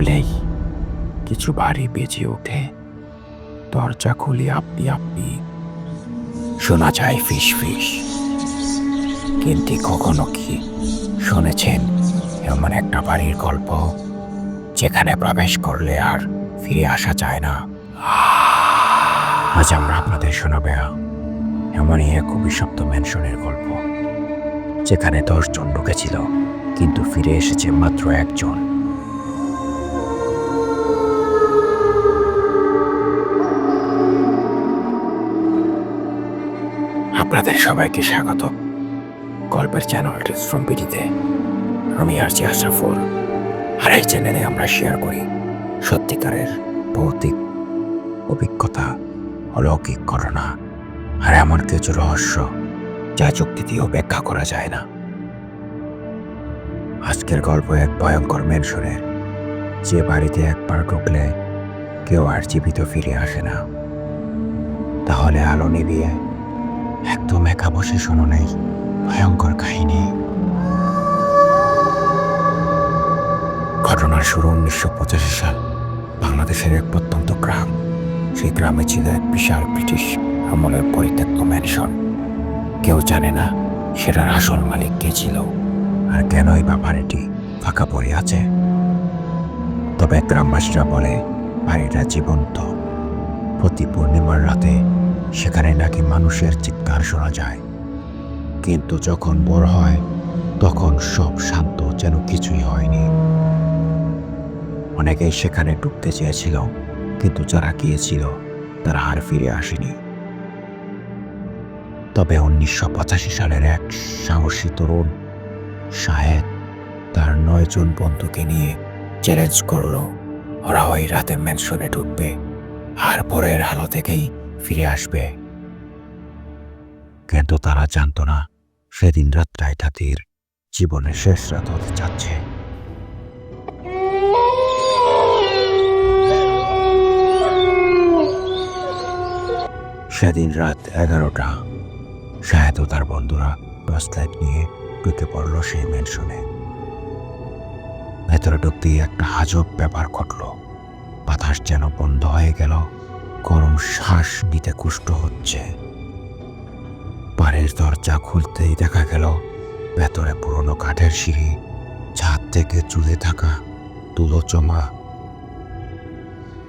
খুললেই কিছু ভারী বেজে ওঠে। দরজা খুলে আপনি আপনি শোনা যায় ফিস ফিস। কিন্তু কখনো কি শুনেছেন এমন একটা বাড়ির গল্প যেখানে প্রবেশ করলে আর ফিরে আসা যায় না? আজ আমরা আপনাদের শোনাবে এমনই এক অভিশপ্ত ম্যানশনের গল্প, যেখানে 10 জন ঢুকেছিল কিন্তু ফিরে এসেছে মাত্র একজন। আপনাদের সবাইকে স্বাগত গল্পের চ্যানেল টেলস ফ্রম পিটিতে। আমি আরজি আশরাফুল, আর এই চ্যানেলে আমরা শেয়ার করি সত্যিকারের ভৌতিক অভিজ্ঞতা, অলৌকিক ঘটনা আর এমন কিছু রহস্য যা যুক্তি দিয়েও ব্যাখ্যা করা যায় না। আজকের গল্প এক ভয়ঙ্কর ম্যানশনের, যে বাড়িতে একবার ঢুকলে কেউ আর জীবিত ফিরে আসে না। তাহলে আলো নিভিয়ে একদম একা বসে শোনো নেই ভয়ঙ্কর কাহিনী। ঘটনার শুরু 1985 সাল, বাংলাদেশের এক প্রত্যন্ত গ্রাম। সেই গ্রামে ছিল এক বিশাল ব্রিটিশ আমলের পরিত্যক্ত ম্যানশন। কেউ জানে না সেটার আসল মালিক কে ছিল আর কেনই বা বাড়িটি ফাঁকা পড়ে আছে। তবে গ্রামবাসীরা বলে বাড়িটা জীবন্ত। প্রতি পূর্ণিমার রাতে সেখানে নাকি মানুষের চিৎকার শোনা যায়, কিন্তু যখন ভোর হয় তখন সব শান্ত, যেন কিছুই হয়নি। অনেকেই সেখানে ঢুকতে চেয়েছিল, কিন্তু যারা গিয়েছিল তারা আর ফিরে আসেনি। তবে 1985 সালের এক সাহসী তরুণ শাহেদ তার 9 জন বন্ধুকে নিয়ে চ্যালেঞ্জ করলো, ওরা ওই রাতে ম্যানশনে ঢুকবে আর ভোরের আলো থেকেই ফিরে আসবে। কিন্তু তারা জানতো না সেদিন রাতটাই তাদের জীবনের শেষ রাত হতে যাচ্ছে। সেদিন রাত 11টা। শাহেদ ও তার বন্ধুরা টর্চ লাইট নিয়ে ঢুকে পড়ল সেই ম্যানশনে। ভেতরে ঢুকতেই একটা আজব ব্যাপার ঘটল। বাতাস যেন বন্ধ হয়ে গেল, গরম শ্বাস নিতে কষ্ট হচ্ছে। বাড়ির দরজা খুলতেই দেখা গেল ভেতরে পুরনো কাঠের সিঁড়ি, ছাদ থেকে ঝুলে থাকা তুলো জমা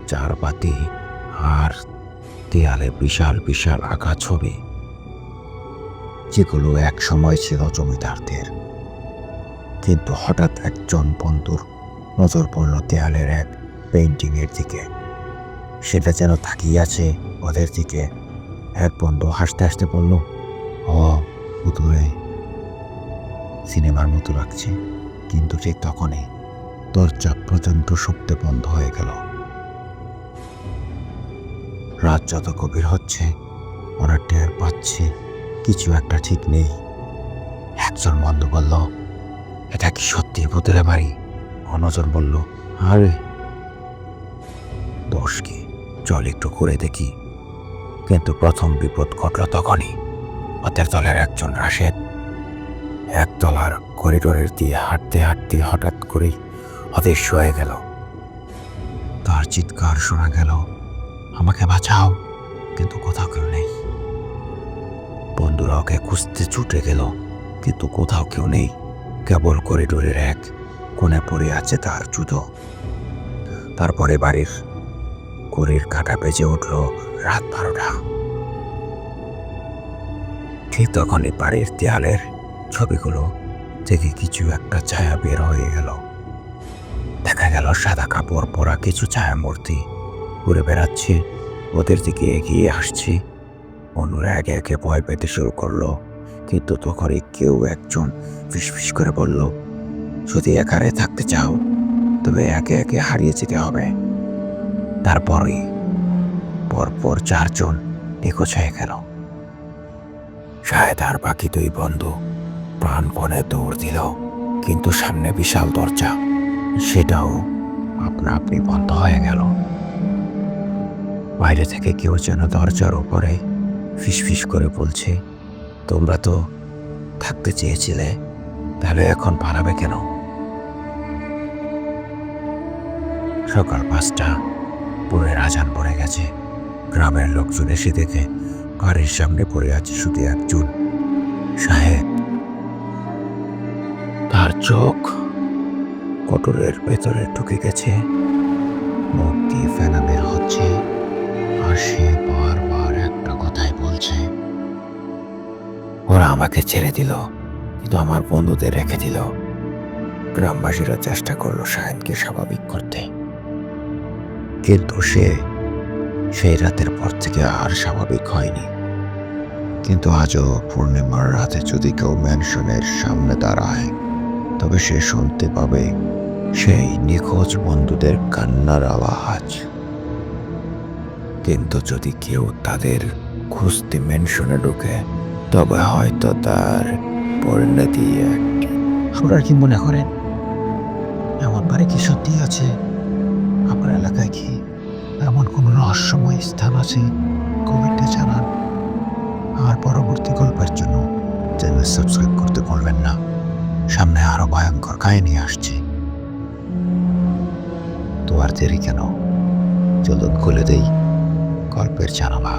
চারপাতি, আর দেয়ালে বিশাল বিশাল আঁকা ছবি, যেগুলো এক সময় ছিল জমিদারদের। কিন্তু হঠাৎ একজন বন্ধুর নজর পড়ল দেয়ালের এক পেইন্টিং এর দিকে। সেটা যেন তাকিয়ে আছে ওদের দিকে। এক বন্ধু হাসতে হাসতে বলল, ও পুতুলে, সিনেমার মতো লাগছে। কিন্তু ঠিক তখনই দরজা পর্যন্ত শব্দে বন্ধ হয়ে গেল। রাত যত গভীর হচ্ছে ওরা টের পাচ্ছে কিছু একটা ঠিক নেই। একজন বন্ধু বলল, এটা কি সত্যি ভূতের বাড়ি? অন্যজন বলল, আরে দোষ কি, চল একটু ঘুরে দেখি। কিন্তু প্রথম বিপদ ঘটল তখনই। ওদের দলের একজন রাশেদ একতলার করিডোরের দিয়ে হাঁটতে হাঁটতে হঠাৎ করেই অদৃশ্য হয়ে গেল। তার চিৎকার শোনা গেল, আমাকে বাঁচাও, কিন্তু কোথাও কেউ নেই। বন্ধুরা ওকে খুঁজতে ছুটে গেল, কিন্তু কোথাও কেউ নেই। কেবল করিডোরের এক কোণে পড়ে আছে তার জুতো। তারপরে বাড়ির ঘড়ির কাঁটা বেজে উঠল রাত 12টা। ঠিক তখনই বাড়ির দেয়ালের ছবিগুলো থেকে কিছু একটা ছায়া বের হয়ে গেল। দেখা গেল সাদা কাপড় পরা কিছু ছায়া মূর্তি ঘুরে বেড়াচ্ছে, ওদের দিকে এগিয়ে আসছে। অন্যরা একে একে ভয় পেতে শুরু করলো, কিন্তু তখনই কেউ একজন ফিসফিস করে বলল, যদি একারে থাকতে চাও তবে একে একে হারিয়ে যেতে হবে। তারপরই পরপর 4 জন নিখোঁজ হয়ে গেল। শাহেদ আর বাকি 2 বন্ধু প্রাণপণে দৌড় দিল, কিন্তু সামনে বিশাল দরজা, সেটাও আপনা আপনি বন্ধ হয়ে গেল। বাইরে থেকে কেউ যেন দরজার উপরে ফিসফিস করে বলছে, তোমরা তো থাকতে চেয়েছিলে, তাহলে এখন পালাবে কেন? সকাল 5টা, ভোরের আজান পড়ে গেছে। গ্রামের লোকজন এসে দেখে বাড়ির সামনে পড়ে আছে শুধু একজন, সাহেব। তার চোখ কোটরের ভেতরে ঢুকে গেছে, মুখ দিয়ে ফেনা বের হচ্ছে, আর সে বারবার একটা কথাই বলছে, ওরা আমাকে ছেড়ে দিল, কিন্তু আমার বন্ধুদের রেখে দিল। গ্রামবাসীরা চেষ্টা করলো শাহিনকে স্বাভাবিক করতে, কিন্তু সেই রাতের পর থেকে আর স্বাভাবিক হয়নি। কিন্তু আজও পূর্ণিমার রাতে যদি কেউ ম্যানশনের সামনে দাঁড়ায়, তবে সে শুনতে পাবে সেই নিখোঁজ বন্ধুদের কান্নার আওয়াজ। কিন্তু যদি কেউ তাদের খুঁজতে ম্যানশনে ঢুকে, তবে হয়তো তার পরিণতি একটি। আপনারা কি মনে করেন এমন বাড়ি কি সত্যি আছে? আপনার এলাকায় কি এমন কোনো রহস্যময় স্থান আছে? কমেন্টে জানান। আর পরবর্তী গল্পের জন্য চ্যানেল সাবস্ক্রাইব করতে ভুলবেন না। সামনে আরো ভয়ঙ্কর কাহিনী আসছে। তো আর দেরি কেন, চলুন খুলে দেই গল্পের জানালা।